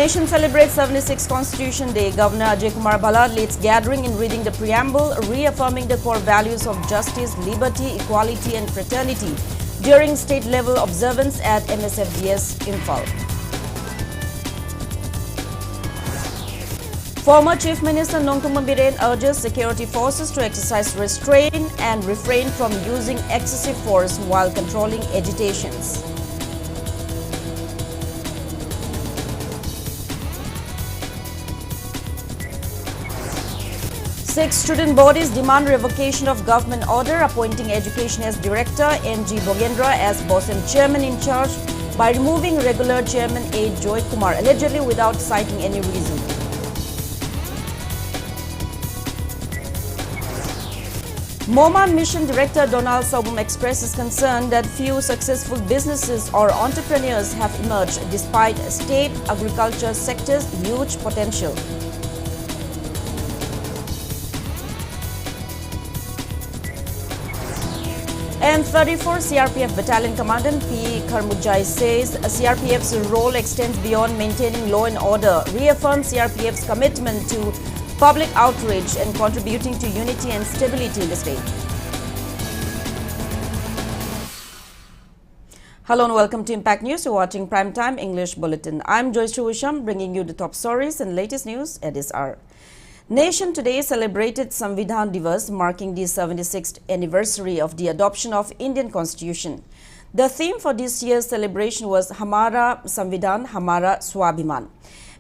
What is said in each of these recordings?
nation celebrates 76th Constitution Day. Governor Ajay Kumar Bhalla leads gathering in reading the preamble, reaffirming the core values of justice, liberty, equality and fraternity during state-level observance at MSFDS Imphal. Former Chief Minister Nongthummam Biren urges security forces to exercise restraint and refrain from using excessive force while controlling agitations. Six student bodies demand revocation of government order appointing Education as Director N.G. Bogendra as BOSEM Chairman in charge by removing regular Chairman A. Joy Kumar, allegedly without citing any reason. MoMA Mission Director Donald Sobum expresses concern that few successful businesses or entrepreneurs have emerged despite state agriculture sector's huge potential. And 34 CRPF Battalion Commandant P. Kharmujai says CRPF's role extends beyond maintaining law and order, reaffirms CRPF's commitment to public outreach and contributing to unity and stability in the state. Hello and welcome to Impact News. You're watching Primetime English Bulletin. I'm JOYSHREE USHAM, bringing you the top stories and latest news at this hour. Nation today celebrated Samvidhan Divas, marking the 76th anniversary of the adoption of Indian Constitution. The theme for this year's celebration was Hamara Samvidhan, Hamara Swabhiman.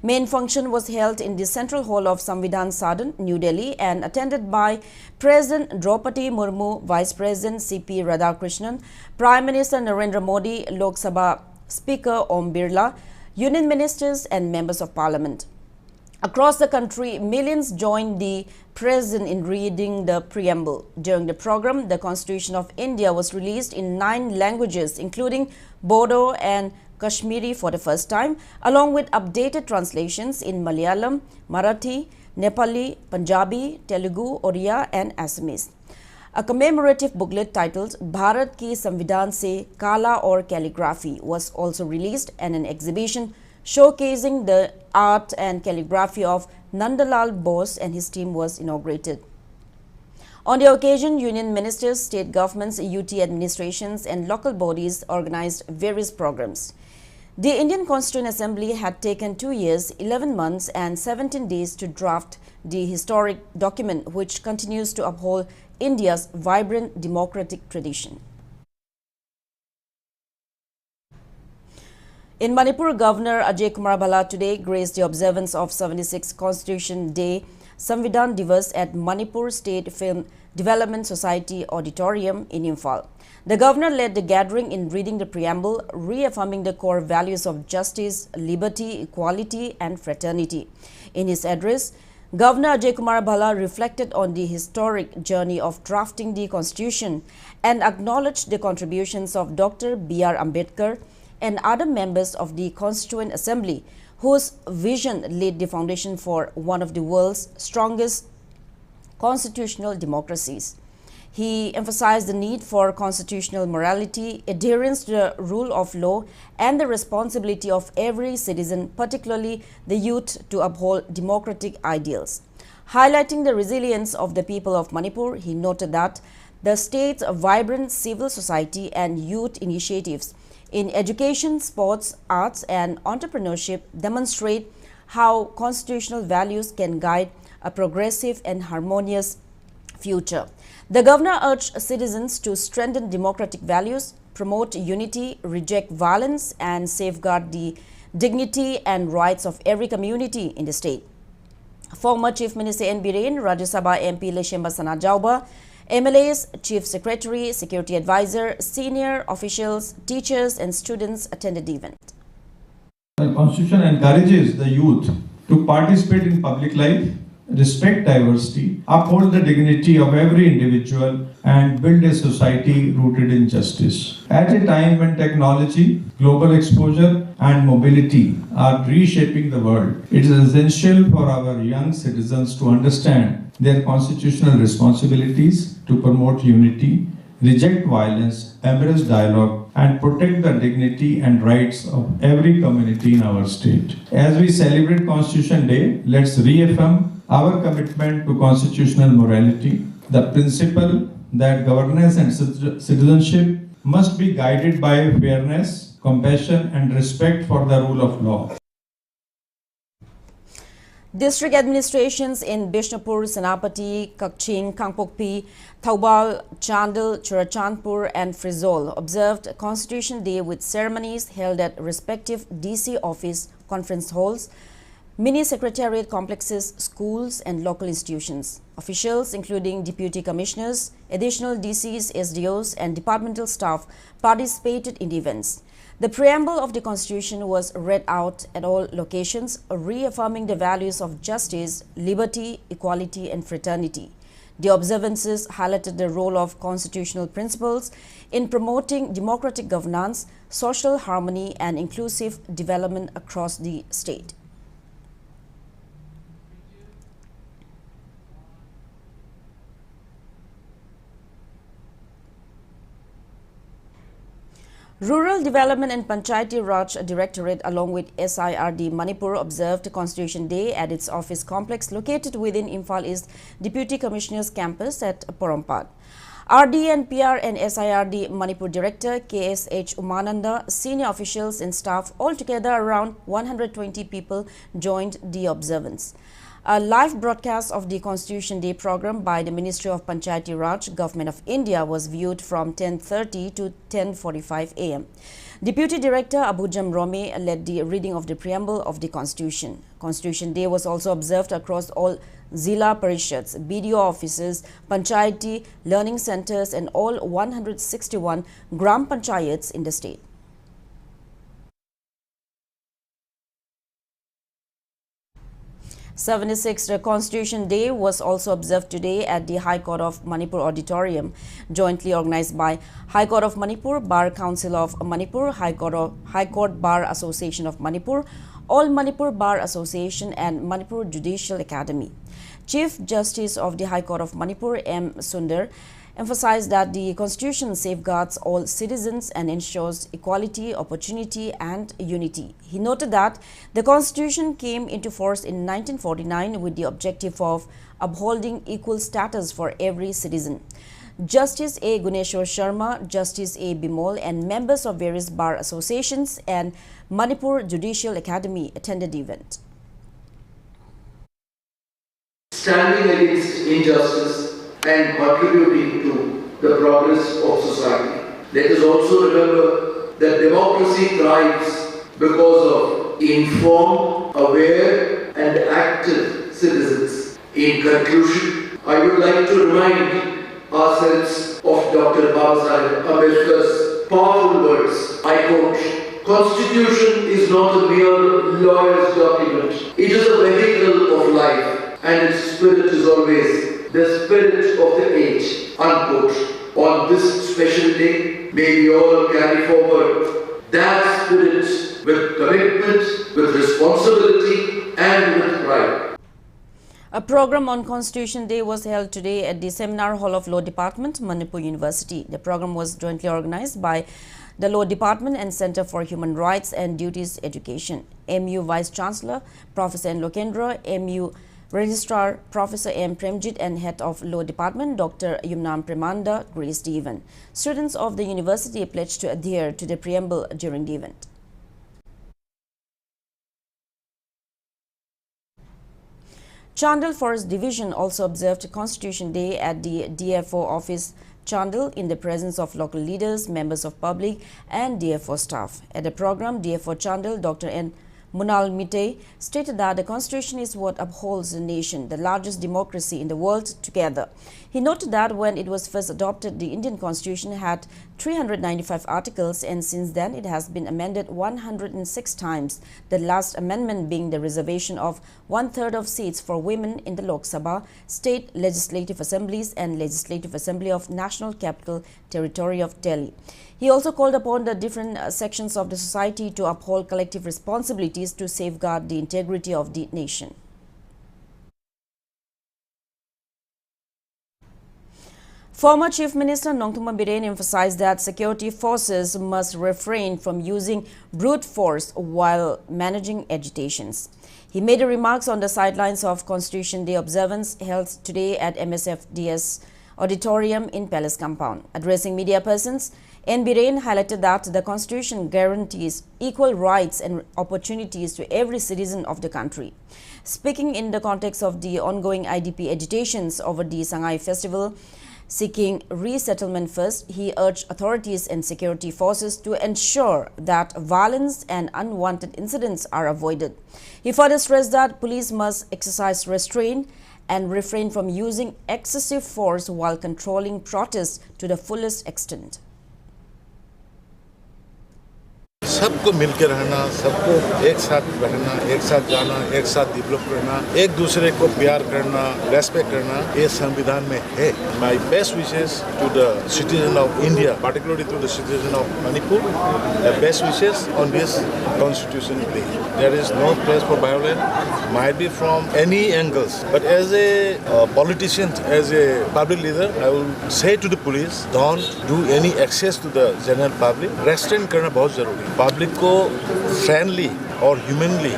Main function was held in the Central Hall of Samvidhan Sadan, New Delhi, and attended by President Draupadi Murmu, Vice President C.P. Radhakrishnan, Prime Minister Narendra Modi, Lok Sabha Speaker Om Birla, Union Ministers and Members of Parliament. Across the country, millions joined the President in reading the preamble. During the program, the Constitution of India was released in 9 languages, including Bodo and Kashmiri for the first time, along with updated translations in Malayalam, Marathi, Nepali, Punjabi, Telugu, Oriya and Assamese. A commemorative booklet titled Bharat Ki Samvidhan Se Kala or Calligraphy was also released, and an exhibition showcasing the art and calligraphy of Nandalal Bose and his team was inaugurated. On the occasion, union ministers, state governments, UT administrations and local bodies organized various programs. The Indian Constituent Assembly had taken 2 years, 11 months and 17 days to draft the historic document, which continues to uphold India's vibrant democratic tradition. In Manipur, Governor Ajay Kumar Bhalla today graced the observance of 76th Constitution Day Samvidhan Divas at Manipur State Film Development Society Auditorium in Imphal. The governor led the gathering in reading the preamble, reaffirming the core values of justice, liberty, equality and fraternity. In his address, Governor Ajay Kumar Bhalla reflected on the historic journey of drafting the constitution and acknowledged the contributions of Dr. B.R. Ambedkar and other members of the Constituent Assembly, whose vision laid the foundation for one of the world's strongest constitutional democracies. He emphasized the need for constitutional morality, adherence to the rule of law, and the responsibility of every citizen, particularly the youth, to uphold democratic ideals. Highlighting the resilience of the people of Manipur, he noted that the state's vibrant civil society and youth initiatives in education, sports, arts and entrepreneurship demonstrate how constitutional values can guide a progressive and harmonious future. The governor urged citizens to strengthen democratic values, promote unity, reject violence and safeguard the dignity and rights of every community in the state. Former Chief Minister N. Biren, Rajya Sabha MP Leshemba Sanajauba, MLAs, Chief Secretary, Security Advisor, senior officials, teachers and students attended the event. The Constitution encourages the youth to participate in public life, respect diversity, uphold the dignity of every individual and build a society rooted in justice. At a time when technology, global exposure and mobility are reshaping the world, it is essential for our young citizens to understand their constitutional responsibilities to promote unity, reject violence, embrace dialogue and protect the dignity and rights of every community in our state. As we celebrate Constitution Day, let's reaffirm our commitment to constitutional morality, the principle that governance and citizenship must be guided by fairness, compassion, and respect for the rule of law. District administrations in Bishnupur, Senapati, Kakching, Kangpokpi, Thaubal, Chandel, Churachandpur and Frizol observed Constitution Day with ceremonies held at respective DC office, conference halls, mini secretariat complexes, schools and local institutions. Officials including deputy commissioners, additional DCs, SDOs and departmental staff participated in the events. The preamble of the Constitution was read out at all locations, reaffirming the values of justice, liberty, equality and fraternity. The observances highlighted the role of constitutional principles in promoting democratic governance, social harmony and inclusive development across the state. Rural Development and Panchayati Raj Directorate along with SIRD Manipur observed Constitution Day at its office complex located within Imphal East Deputy Commissioner's campus at Porompat. RD and PR and SIRD Manipur Director KSH Umananda, senior officials and staff, altogether around 120 people joined the observance. A live broadcast of the Constitution Day program by the Ministry of Panchayati Raj, Government of India was viewed from 10:30 to 10:45 a.m. Deputy Director Abujam Rome led the reading of the preamble of the Constitution. Constitution Day was also observed across all Zila Parishads, BDO offices, Panchayati, learning centers and all 161 Gram Panchayats in the state. 76th Constitution Day was also observed today at the High Court of Manipur Auditorium, jointly organized by High Court of Manipur, Bar Council of Manipur, High Court Bar Association of Manipur, All Manipur Bar Association and Manipur Judicial Academy. Chief Justice of the High Court of Manipur, M. Sundar, emphasized that the Constitution safeguards all citizens and ensures equality, opportunity and unity. He noted that the Constitution came into force in 1949 with the objective of upholding equal status for every citizen. Justice A. Guneshwar Sharma, Justice A. Bimol and members of various bar associations and Manipur Judicial Academy attended the event. Standing against injustice and contributing to the progress of society. Let us also remember that democracy thrives because of informed, aware and active citizens. In conclusion, I would like to remind ourselves of Dr. Babasaheb Ambedkar's powerful words. I quote, "Constitution is not a mere lawyer's document. It is a vehicle of life and its spirit is always the spirit of the age," unquote. On this special day, may we all carry forward that spirit with commitment, with responsibility and with pride. A program on Constitution Day was held today at the Seminar Hall of Law Department, Manipur University. The program was jointly organized by the Law Department and Center for Human Rights and Duties Education. MU Vice Chancellor Professor N. Lokendra, MU Registrar Professor M. Premjit and Head of Law Department Dr. Yumnam Premanda graced the event. Students of the university pledged to adhere to the preamble during the event. Chandel Forest Division also observed Constitution Day at the DFO office Chandel in the presence of local leaders, members of public and DFO staff. At the program, DFO Chandel Dr. N. Munal Mite stated that the Constitution is what upholds the nation, the largest democracy in the world, together. He noted that when it was first adopted, the Indian Constitution had 395 articles and since then it has been amended 106 times, the last amendment being the reservation of 1/3 of seats for women in the Lok Sabha, state legislative assemblies and legislative assembly of National Capital Territory of Delhi. He also called upon the different sections of the society to uphold collective responsibilities to safeguard the integrity of the nation. Former Chief Minister Nongthummam Biren emphasized that security forces must refrain from using brute force while managing agitations. He made the remarks on the sidelines of Constitution Day observance held today at MSFDS Auditorium in Palace Compound. Addressing media persons, N. Biren highlighted that the Constitution guarantees equal rights and opportunities to every citizen of the country. Speaking in the context of the ongoing IDP agitations over the Sangai Festival, seeking resettlement first, he urged authorities and security forces to ensure that violence and unwanted incidents are avoided. He further stressed that police must exercise restraint and refrain from using excessive force while controlling protests to the fullest extent. सबको मिलकर रहना, सबको एक साथ रहना, एक साथ जाना, एक साथ डेवलप करना, एक दूसरे को प्यार करना, रेस्पेक्ट करना, ये संविधान में है. My best wishes to the citizen of India, particularly to the citizen of Manipur, the best wishes on this Constitution Day. There is no place for violence, might be from any angles. But as a politician, as a public leader, I will say to the police, don't do any access to the general public. Restraint करना बहुत जरूरी है. Public को friendly और humanly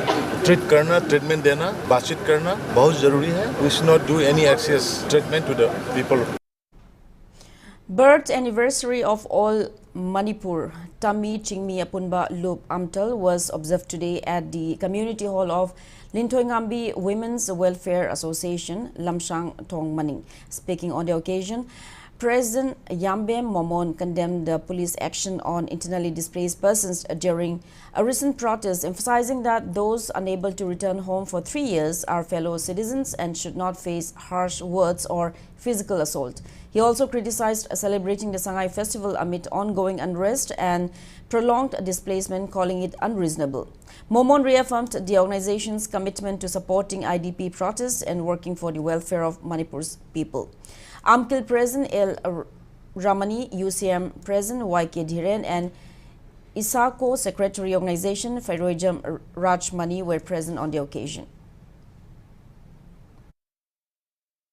treatment देना, बातचीत करना बहुत जरूरी है. We should not do any access treatment to the people. Birth anniversary of all Manipur Tami Chingmi Apunba Lup Amtal was observed today at the community hall of Lintoingambi Women's Welfare Association, Lamshang Tong Maning. Speaking on the occasion, President Yambem Momon condemned the police action on internally displaced persons during a recent protest, emphasizing that those unable to return home for 3 years are fellow citizens and should not face harsh words or physical assault. He also criticized celebrating the Sangai Festival amid ongoing unrest and prolonged displacement, calling it unreasonable. Momon reaffirmed the organization's commitment to supporting IDP protests and working for the welfare of Manipur's people. AMKIL President L. Ramani, USHAM President Y.K. Dhiren and ISACO Secretary Organization Feroijam Rajmani were present on the occasion.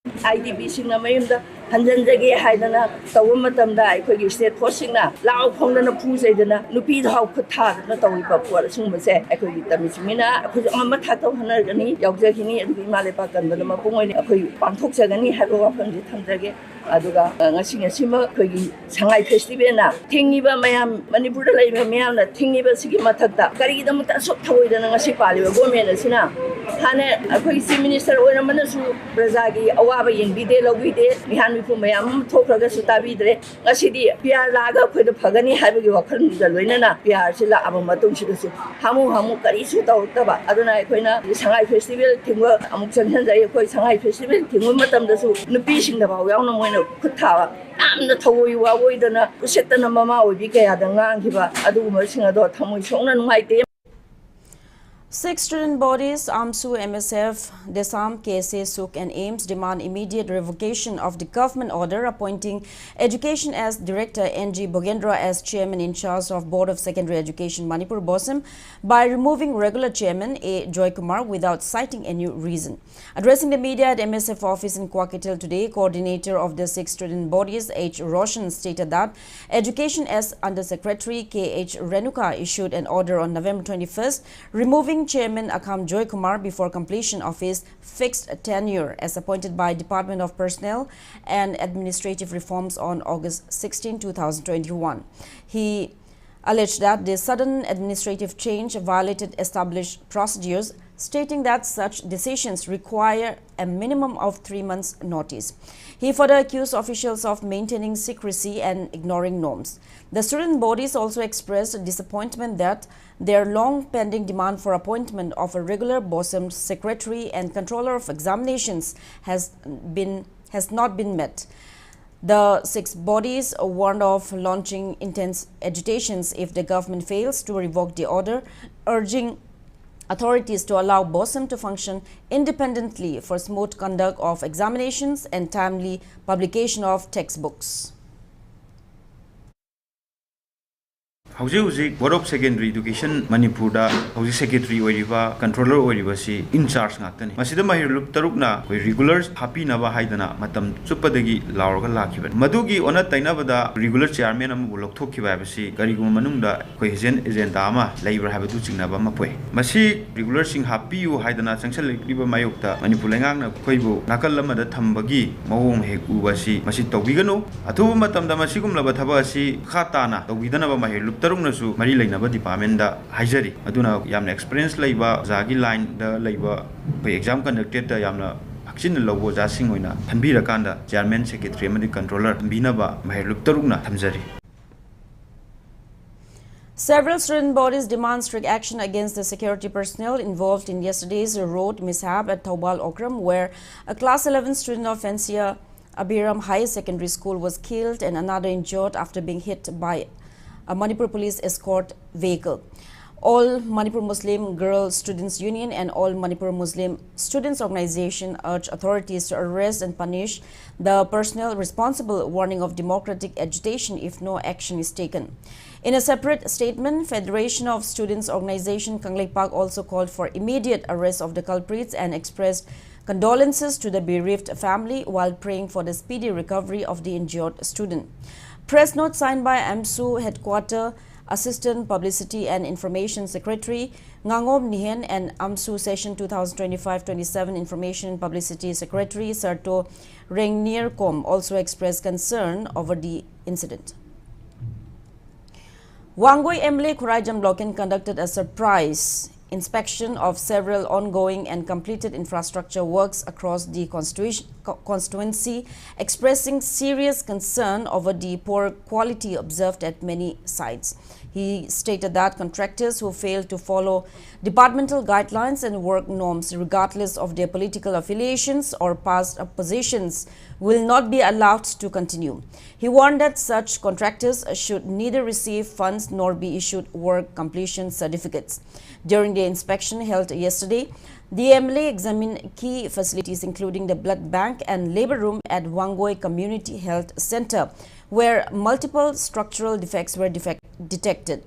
IDP singna mayumda hanjanjage haidana tawamatamda aikogi state force singna lao phongdana phujaidana nupi dhau khutha na tawi pa por sungmase aikogi tamismina akoi amma thatau hanargani yaujagini adu imale pa kanbana mapungoi akoi pangthokjagani haiba wafamji thamjage aduga ngasi ma kogi Sangai Festival na thingiba mayam Manipur da laiba mayam na thingiba sigi mathakta kari dam ta sok thawoidana ngasi paliba government asina hane akoi chief minister oiramana su prajagi awaba yengbide lobide mihan mipu mayam thokraga su tabidre ngasi di piar laga khoida phagani haibagi wakhal da loinana piar sila aba matung sidasu hamu kari su tawtaba aduna koina Sangai Festival thingwa amuk chanhan jai koi Sangai Festival thingwa matam da su nupi singda ba yauna moina khuthawa amna thawoi wa oidana usetana mama obi kaya da ngangiba aduguma singado thamoi songna nungaite. 6 student bodies, AMSU, MSF, Desam, KSA, SUK and AIMS demand immediate revocation of the government order appointing Education as Director NG Bogendra as Chairman in charge of Board of Secondary Education Manipur BOSM by removing regular Chairman A. Joy Kumar without citing any reason. Addressing the media at MSF office in Kwakitil today, coordinator of the 6 student bodies H. Roshan stated that Education as Under Secretary K.H. Renuka issued an order on November 21st removing Chairman Akham Joy Kumar before completion of his fixed tenure as appointed by Department of Personnel and Administrative Reforms on August 16, 2021. He alleged that the sudden administrative change violated established procedures, stating that such decisions require a minimum of 3 months' notice. He further accused officials of maintaining secrecy and ignoring norms. The student bodies also expressed disappointment that their long-pending demand for appointment of a regular BOSM secretary and controller of examinations has not been met. The 6 bodies warned of launching intense agitations if the government fails to revoke the order, urging authorities to allow BOSM to function independently for smooth conduct of examinations and timely publication of textbooks. Hauji Board of Secondary Education Manipur da Hauji Secretary Oiriba Controller Oiriba si in charge ngakani masida mahir lup tarukna koi regulars happy naba haidana matam chupadagi lauraga lakiban madugi ona tainabada regular chairman am bulok thokkiba basi garigum manungda koi agenda ama labor habatu chingnaba mapoi masi regular sing happy yu haidana changsal liba mayokta Manipur lengang koibu nakal lamada thambagi mawong hek ubasi masi tawbiganu athuba matamda masigum laba thaba asi khatana tawbidana ba mahir lup tarung nasu mari lainaba department da haijari aduna yamna experience laiba zagi line da laiba exam conducted da yamna haksin logo jasing oina thanbira kanda chairman secretary amadi controller binaba mahir lup tarungna thamjari. Several student bodies demand strict action against the security personnel involved in yesterday's road mishap at Taubal Okram, where a class 11 student of Fansia Abiram High Secondary School was killed and another injured after being hit by a Manipur police escort vehicle. All Manipur Muslim Girl Students Union and All Manipur Muslim Students Organization urge authorities to arrest and punish the personnel responsible, warning of democratic agitation if no action is taken. In a separate statement, Federation of Students Organization Kanglei Park also called for immediate arrest of the culprits and expressed condolences to the bereaved family while praying for the speedy recovery of the injured student. Press note signed by AMSU Headquarter Assistant Publicity and Information Secretary Ngangom Nihen and AMSU Session 2025-27 Information and Publicity Secretary Sarto Rengnier Kom also expressed concern over the incident. Wangoi MLA Khurajam Bloken conducted a surprise inspection of several ongoing and completed infrastructure works across the constituency, expressing serious concern over the poor quality observed at many sites. He stated that contractors who fail to follow departmental guidelines and work norms, regardless of their political affiliations or past positions, will not be allowed to continue. He warned that such contractors should neither receive funds nor be issued work completion certificates. During the inspection held yesterday, the MLA examined key facilities including the blood bank and labor room at Wangoi Community Health Center, where multiple structural defects were detected.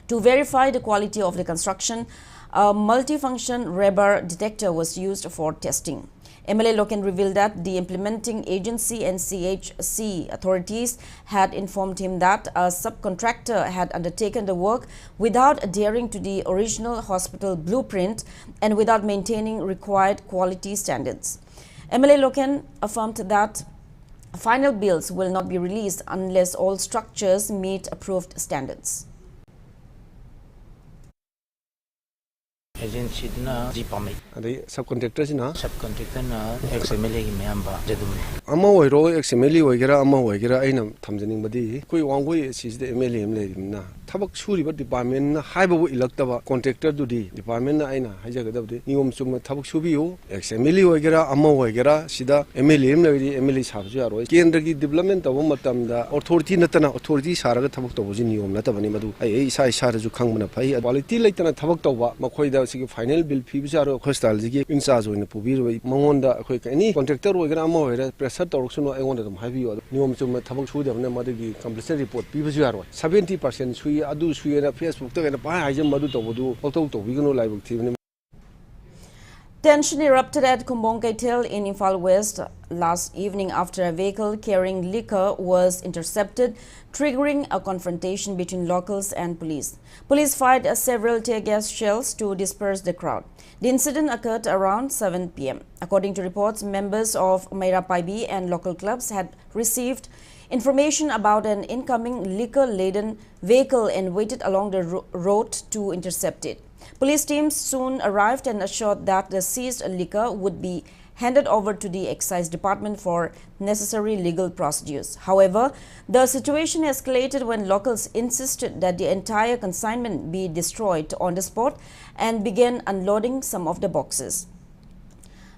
To verify the quality of the construction, a multifunction rebar detector was used for testing. MLA Loken revealed that the implementing agency and CHC authorities had informed him that a subcontractor had undertaken the work without adhering to the original hospital blueprint and without maintaining required quality standards. MLA Loken affirmed that final bills will not be released unless all structures meet approved standards. Agency na jipamai. Adi subcontractor na XMLA ki mayamba jadumni. Amma oiro XMLA oigera amma oigera aina thamjaning badi koi wangoi sisde MLA na thabak suri ba department na haibabu ilaktaba contractor dudi department na aina haijagadabdi niyom chuma thabak subiyu XMLA oigera amma oigera sida MLA MLA sabju yaro kendra ki development tabu matamda authority natana authority saraga thabak tabuji niyom natabani madu ai isa ju khangmana phai quality laitana thabak tawba makhoida final bill fee bizarro hostal ji in charge oina pubiru mangonda khoi any contractor oigera amma oigera pressure toroksuno aionda dum haibiyo niyom chuma thabak sudabna madagi completion report pibuju yaro 70% sui adu suina Facebook to pa haijam madu tobudu auto bigano live TV. Tension erupted at Kumbong Kaitel in Imphal West last evening after a vehicle carrying liquor was intercepted, triggering a confrontation between locals and police. Police fired several tear gas shells to disperse the crowd. The incident occurred around 7 p.m. According to reports, members of Maira Paibi and local clubs had received information about an incoming liquor-laden vehicle and waited along the road to intercept it. Police teams soon arrived and assured that the seized liquor would be handed over to the excise department for necessary legal procedures. However, the situation escalated when locals insisted that the entire consignment be destroyed on the spot and began unloading some of the boxes.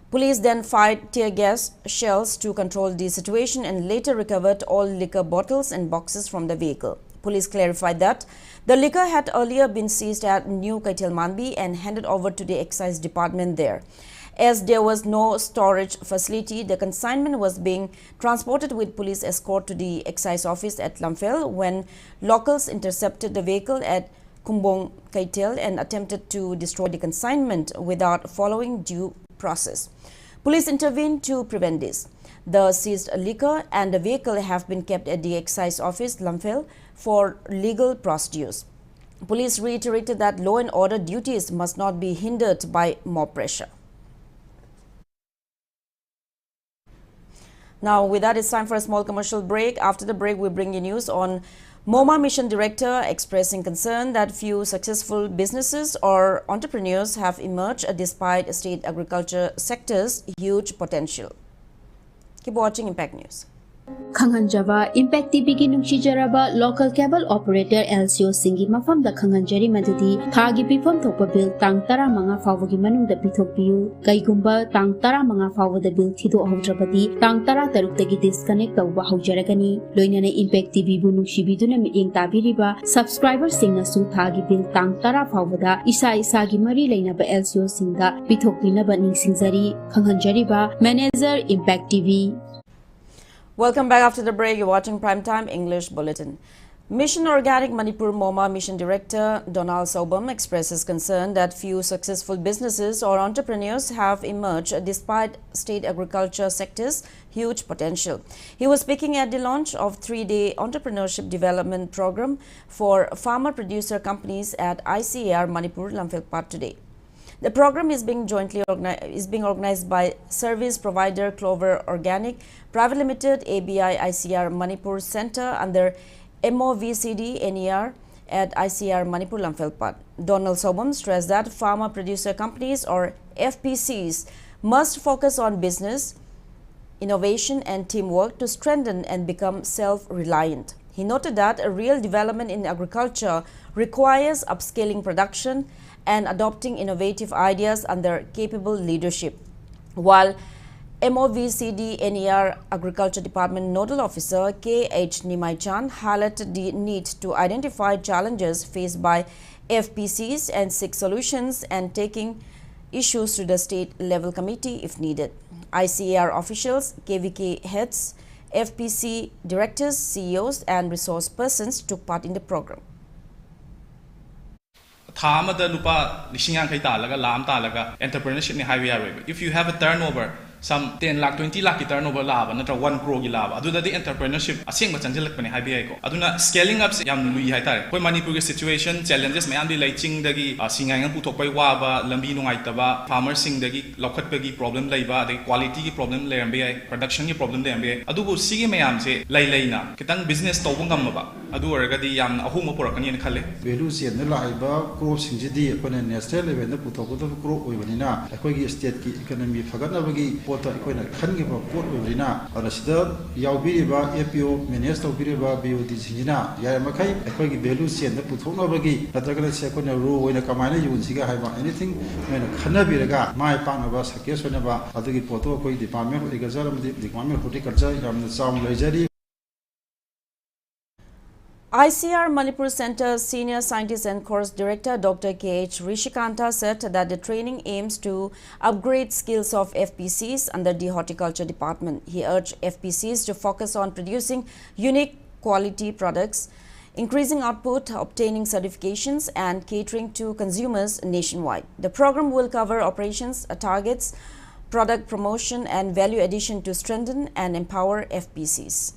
Police then fired tear gas shells to control the situation and later recovered all liquor bottles and boxes from the vehicle. Police clarified that the liquor had earlier been seized at New Kaitel Manbi and handed over to the excise department there. As there was no storage facility, the consignment was being transported with police escort to the excise office at Lamphel when locals intercepted the vehicle at Kumbong Kaitel and attempted to destroy the consignment without following due process. Police intervened to prevent this. The seized liquor and the vehicle have been kept at the excise office, Lamphel, for legal procedures. Police reiterated that law and order duties must not be hindered by mob pressure. Now, with that, it's time for a small commercial break. After the break, we bring you news on MoMA Mission Director expressing concern that few successful businesses or entrepreneurs have emerged despite state agriculture sector's huge potential. Keep watching Impact News. Khanganjava Impact TV ki nungsijaraba local cable operator LCO singi mafam da khanganjari madudi thagi pifam thokpa bill tang tara manga fawagi manung da pithok piu kaigumba tang tara manga fawa da bill thido hawdrabadi tang tara taruk tagi disconnect tawba hawjaragani loinane Impact TV bu nungsibiduna miting tabiriba subscriber singna su thagi bill tang tara fawa da isa gi mari leinaba LCO singda pithok pinaba ningsingjari khanganjari ba manager Impact TV. Welcome back after the break. You're watching Primetime English Bulletin. Mission Organic Manipur MoMA Mission Director Donald Sobam expresses concern that few successful businesses or entrepreneurs have emerged despite state agriculture sector's huge potential. He was speaking at the launch of 3-day entrepreneurship development program for farmer-producer companies at ICAR Manipur Lamphel today. The program is being organized by service provider Clover Organic Private Limited ABI ICR Manipur Center under MOVCD NER at ICR Manipur Lamphel. Donald Sobam stressed that farmer producer companies or FPCs must focus on business, innovation and teamwork to strengthen and become self-reliant. He noted that a real development in agriculture requires upscaling production and adopting innovative ideas under capable leadership. While MOVCD NER Agriculture Department Nodal Officer K.H. Nimaichan highlighted the need to identify challenges faced by FPCs and seek solutions and taking issues to the state level committee if needed. ICAR officials, KVK heads, FPC directors, CEOs and resource persons took part in the program. If you have a turnover, some 10 lakh, 20 lakh ki turnover laba, natra 1 crore ki laba. Aduna di entrepreneurship asing machanjalak pani habi ko. Aduna scaling up yam lui hai tare. Koi Manipur ki situation challenges mayam di laiching dagi singai ngang puthok pai waba, lambi nungai taba, farmer sing dagi lokhat pagi problem laiba, dagi quality ki problem lai ambi, production ki problem lai ambi. Adu bu sige mayam se lai na. Kitang business tawbung gamma. Adu aragadi yam ahuma porakani khale. Value chain na laiba crop singji akone national level na puthok da crop oibanina. Akoi gi state ki economy fagatna bagi pota ikona khangiba pot oibanina. Ara sida yaubiriba APO manage tawbiriba BOD singina ya makai akoi gi value chain na puthokna bagi natragana se akone ro oina kamaina yunsiga haiba anything mena khana biraga mai panaba sakes onaba adugi poto akoi department of agriculture department horticulture yamna saum laijari. ICR Manipur Center Senior Scientist and Course Director Dr. K.H. Rishikanta said that the training aims to upgrade skills of FPCs under the Horticulture Department. He urged FPCs to focus on producing unique quality products, increasing output, obtaining certifications and catering to consumers nationwide. The program will cover operations, targets, product promotion and value addition to strengthen and empower FPCs.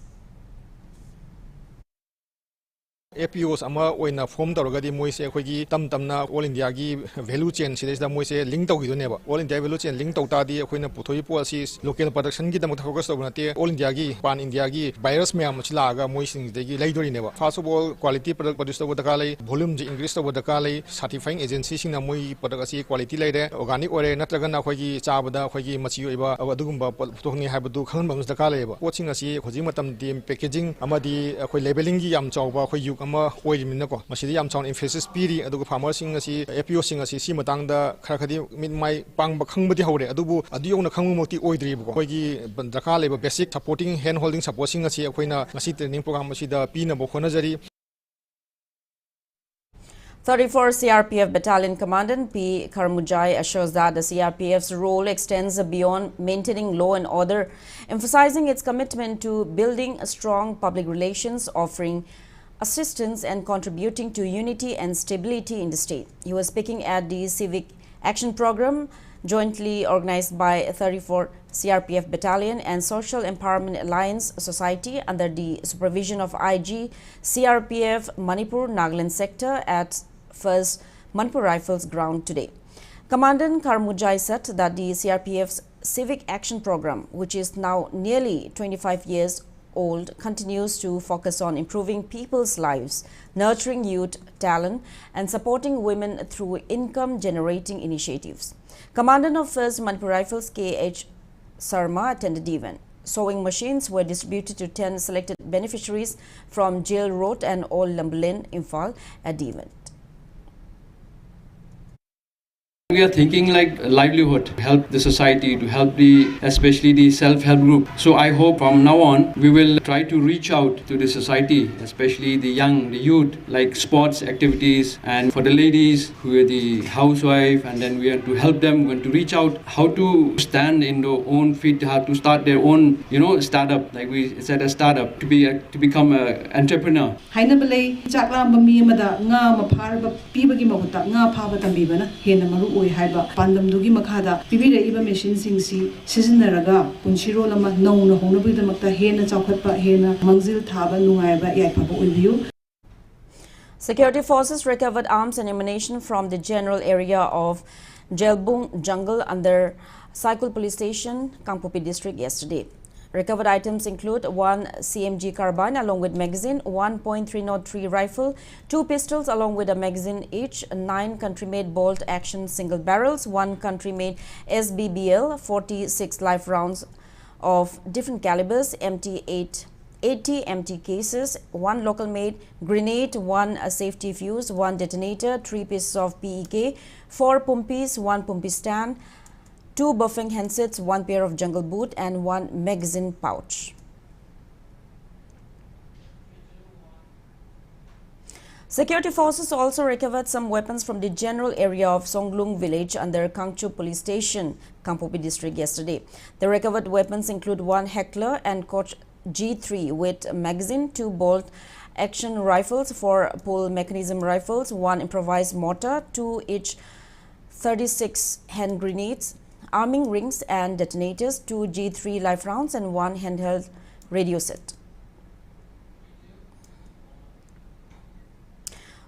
APOs ama oina form tarogadi moise akhoi tamna all India gi value chain sidai moise link tau gidone ba all India value chain link tau ta di akhoi na puthoi policies local production gi dam focus tau nate all India gi pan India gi virus myam chila ga moise de gi laidori ne ba first of all quality product produce tau da lai volume ji increase tau da lai certifying agency sing na moi product asi quality laide organic ore natraga na akhoi gi chabada akhoi gi machi oiba adugumba puthokni haibadu khangan bam da lai ba coaching asi khoji matam di packaging amadi akhoi labeling gi yam chawba akhoi ama oirimina ko masidi yam chawn emphasis piri aduga farmers sing asi APO sing asi si matang da khara khadi min mai pang ba khang badi hore adubu adiyong na khangmu moti oidri bu ko gi daka leba basic supporting hand holding support sing asi akoina ngasi training program asi da pina bo khona jari. 34 CRPF Battalion Commandant P. Karmujai assures that the CRPF's role extends beyond maintaining law and order, emphasizing its commitment to building strong public relations, offering assistance and contributing to unity and stability in the state. He was speaking at the Civic Action Program jointly organized by 34 CRPF Battalion and Social Empowerment Alliance Society under the supervision of IG CRPF Manipur Nagaland Sector at 1st Manipur Rifles ground today. Commandant Karmujai said that the CRPF's Civic Action Program, which is now nearly 25 years old, continues to focus on improving people's lives, nurturing youth talent, and supporting women through income-generating initiatives. Commandant of 1st Manipur Rifles K.H. Sarma attended the event. Sewing machines were distributed to 10 selected beneficiaries from Jail Road and Old Lambulen, Imphal at the event. We are thinking like livelihood, help the society, to help especially the self-help group. So I hope from now on, we will try to reach out to the society, especially the young, the youth, like sports activities, and for the ladies who are the housewife, and then we are to help them, to reach out, how to stand in their own feet, how to start their own, startup, like we said, a startup, to become an entrepreneur. Pandamdugi Makada, Pibira machine singsi, Sisinaraga, Punchiro Lama, no, Honobitamakta, Hena, Chokapa, Hena, Mangzil Taba, Nuaiba, Yakapa with you. Security forces recovered arms and ammunition from the general area of Jelbung Jungle under Cycle Police Station, Kangpopi district yesterday. Recovered items include 1 CMG carbine along with magazine, 1.303 rifle, 2 pistols along with a magazine each, 9 country-made bolt-action single barrels, 1 country-made SBBL, 46 live rounds of different calibers, 80 empty cases, 1 local-made grenade, 1 safety fuse, 1 detonator, 3 pieces of PEK, 4 pumpis, 1 pumpy stand, 2 buffing handsets, 1 pair of jungle boot, and 1 magazine pouch. Security forces also recovered some weapons from the general area of Songlung village under Kangchu police station, Kangpopi district yesterday. The recovered weapons include 1 Heckler and Koch G3 with magazine, 2 bolt action rifles, 4 pull mechanism rifles, 1 improvised mortar, 2 each 36 hand grenades, arming rings and detonators, 2 G3 live rounds, and 1 handheld radio set.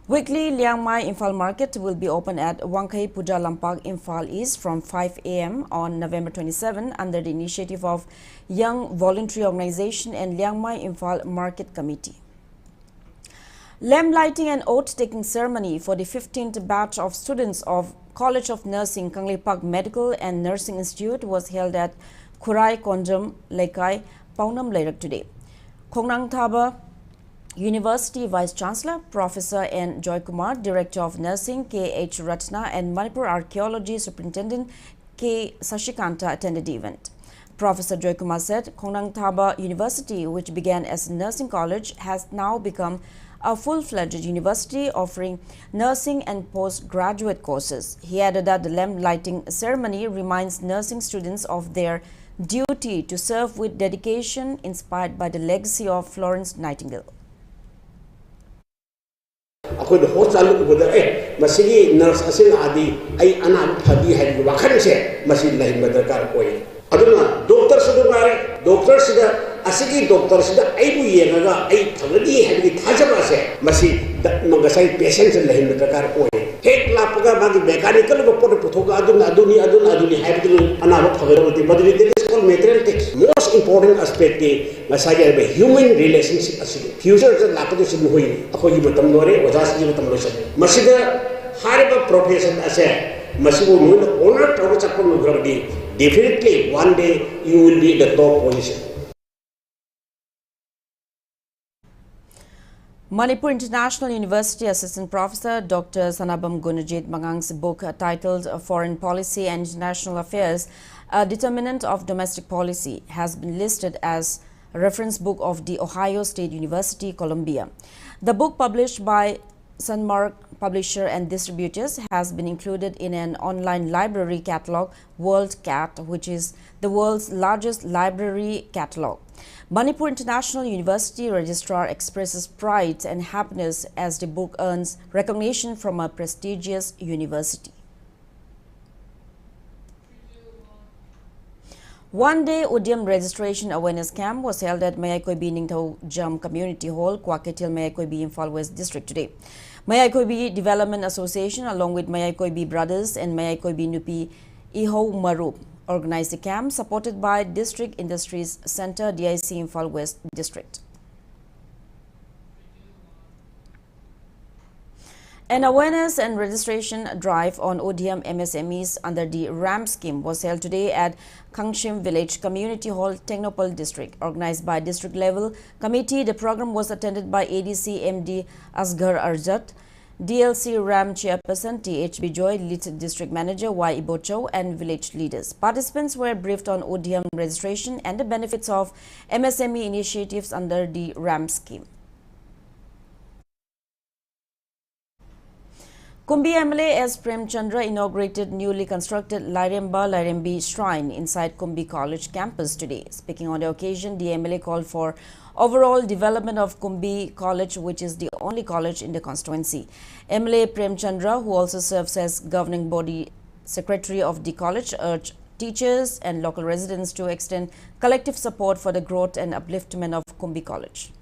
Weekly Liang Mai Imphal Market will be open at Wangkai Puja Lampak, Imphal East from 5 a.m. on November 27 under the initiative of Young Voluntary Organization and Liang Mai Imphal Market Committee. Lamp lighting and oath-taking ceremony for the 15th batch of students of College of Nursing, Kangleipak Medical and Nursing Institute was held at Khurai Konjam Lekai, Paunam Leirak today. Khongnang Thaba University Vice Chancellor, Professor N. Joy Kumar, Director of Nursing K.H. Ratna, and Manipur Archaeology Superintendent K. Sashikanta attended the event. Professor Joy Kumar said Khongnang Thaba University, which began as a nursing college, has now become a full-fledged university offering nursing and postgraduate courses. He added that the lamp lighting ceremony reminds nursing students of their duty to serve with dedication, inspired by the legacy of Florence Nightingale. Asigi doctor sida aibu yengaga ai thagadi habigi thajaba se masi mangasai patient lehin bekar oy hek lapaga magi mechanical ko pot puthoga aduni habigi anaba thagadi badri this is called material things. Most important aspect is masaya be human relationship asigi future se lapadu sibu hoi akoi matam lore wajasi matam lo se masida hariba profession ase masibu mun honor tawu chapon grabdi definitely one day you will be the top position. Manipur International University Assistant Professor Dr. Sanabam Gunajit Mangang's book titled Foreign Policy and International Affairs, A Determinant of Domestic Policy, has been listed as a reference book of the Ohio State University, Columbia. The book, published by Sunmark publisher and distributors, has been included in an online library catalog, WorldCat, which is the world's largest library catalog. Manipur International University Registrar expresses pride and happiness as the book earns recognition from a prestigious university. One-day Udiam registration awareness camp was held at Mayakoibi Ningthau Jam Community Hall, Kwaketil, Mayakoibi, Imphal West District today. Mayakoibi Development Association, along with Mayakoibi Brothers and Mayakoibi Nupi Iho Marup, organized the camp supported by District Industries Center, DIC, Imphal West District. An awareness and registration drive on ODM MSMEs under the RAM scheme was held today at Kangshim Village Community Hall, Technopole District. Organized by district level committee, the program was attended by ADC MD Asghar Arjat, DLC RAM Chairperson TH Bijoy, Lead District Manager Y Ibocho, and village leaders. Participants were briefed on ODM registration and the benefits of MSME initiatives under the RAM scheme. Kumbi MLA S. Prem Chandra inaugurated newly constructed Lairembi Shrine inside Kumbi College campus today. Speaking on the occasion, the MLA called for overall development of Kumbi College, which is the only college in the constituency. MLA Prem Chandra, who also serves as governing body secretary of the college, urged teachers and local residents to extend collective support for the growth and upliftment of Kumbi College.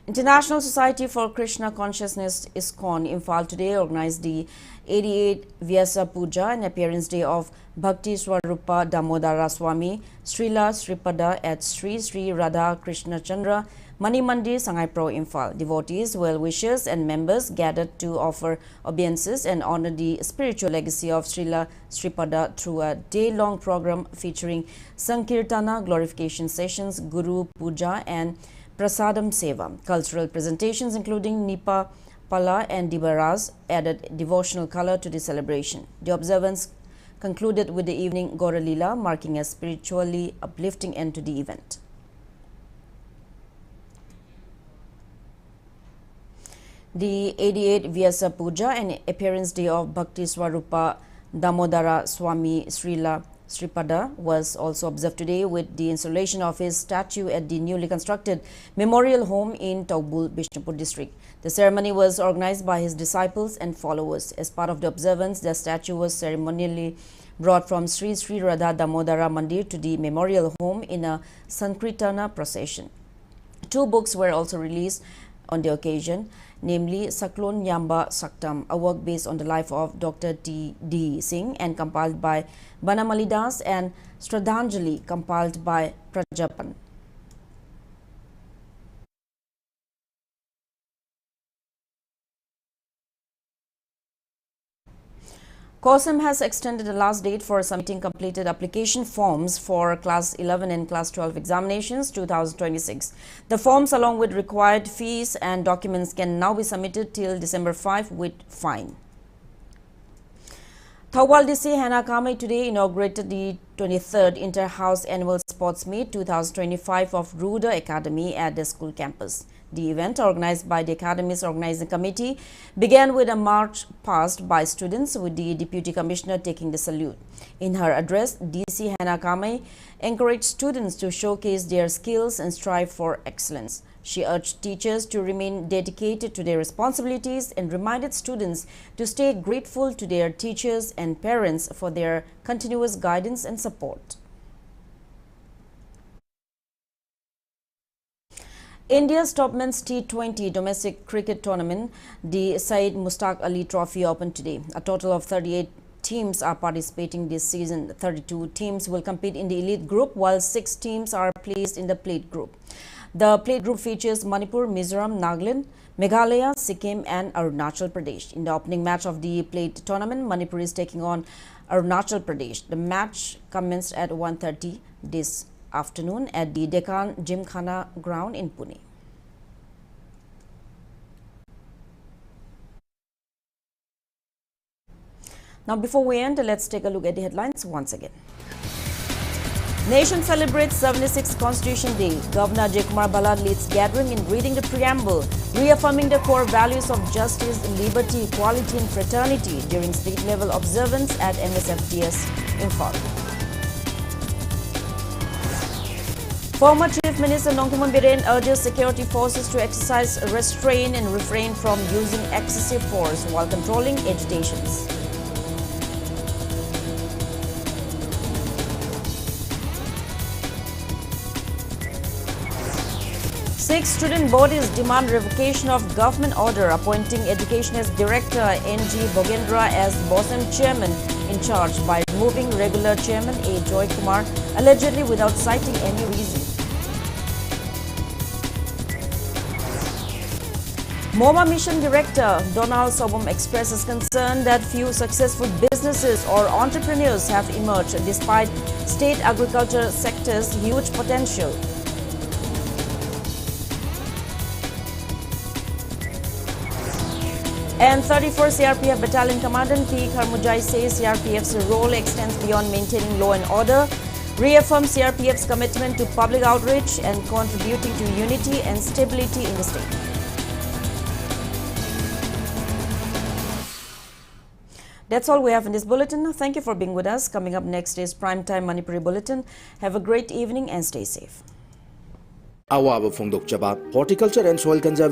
International Society for Krishna Consciousness ISKCON Imphal today organized the 88 Vyasa Puja and appearance day of Bhakti Swarupa Damodara Swami Srila Sripada at Sri Sri Radha Krishna Chandra Mani Mandir, Sangai Pro, Imphal. Devotees, well-wishers and members gathered to offer obeisances and honor the spiritual legacy of Srila Sripada through a day-long program featuring Sankirtana, glorification sessions, Guru Puja and Prasadam Seva. Cultural presentations including Nipa, Pala and Dibaraz added devotional color to the celebration. The observance concluded with the evening Gora Lila, marking a spiritually uplifting end to the event. The 88 Vyasa Puja and appearance day of Bhakti Swarupa Damodara Swami Srila Sripada was also observed today with the installation of his statue at the newly constructed memorial home in Taubul, Bishnupur district. The ceremony was organized by his disciples and followers. As part of the observance, the statue was ceremonially brought from Sri Sri Radha Damodara Mandir to the memorial home in a Sankirtana procession. 2 books were also released on the occasion, namely Saklon Yamba Saktam, a work based on the life of Dr. T.D. Singh and compiled by Banamali Das, and Shraddhanjali, compiled by Prajapan. COSM has extended the last date for submitting completed application forms for Class 11 and Class 12 examinations 2026. The forms along with required fees and documents can now be submitted till December 5 with fine. Thawal DC Hana Kame today inaugurated the 23rd Inter-House Annual Sports Meet 2025 of Ruda Academy at the school campus. The event, organized by the Academy's organizing committee, began with a march past by students, with the Deputy Commissioner taking the salute. In her address, DC Hana Kame encouraged students to showcase their skills and strive for excellence. She urged teachers to remain dedicated to their responsibilities and reminded students to stay grateful to their teachers and parents for their continuous guidance and support. India's top men's T20 domestic cricket tournament, the Syed Mushtaq Ali Trophy, opened today. A total of 38 teams are participating this season. 32 teams will compete in the elite group, while 6 teams are placed in the plate group. The plate group features Manipur, Mizoram, Nagaland, Meghalaya, Sikkim and Arunachal Pradesh. In the opening match of the plate tournament, Manipur is taking on Arunachal Pradesh. The match commenced at 1:30 this afternoon at the Deccan Gymkhana ground in Pune. Now, before we end, let's take a look at the headlines once again. Nation celebrates 76th Constitution Day. Governor Jayakumar Bala leads gathering in reading the preamble, reaffirming the core values of justice, liberty, equality and fraternity during state-level observance at MSFDS Imphal. Former Chief Minister Nongthaman Biren urges security forces to exercise restraint and refrain from using excessive force while controlling agitations. Six student bodies demand revocation of government order appointing Education as Director N.G. Bogendra as BOSM Chairman in charge by removing regular Chairman A. Joy Kumar allegedly without citing any reason. MoMA Mission Director Donald Sobom expresses concern that few successful businesses or entrepreneurs have emerged despite state agriculture sector's huge potential. And 34 CRPF Battalion Commandant P. Kharmujai says CRPF's role extends beyond maintaining law and order, reaffirms CRPF's commitment to public outreach and contributing to unity and stability in the state. That's all we have in this bulletin. Thank you for being with us. Coming up next is Primetime Manipuri Bulletin. Have a great evening and stay safe. Awaba Fongdok Chaba, Horticulture and Soil Conservation.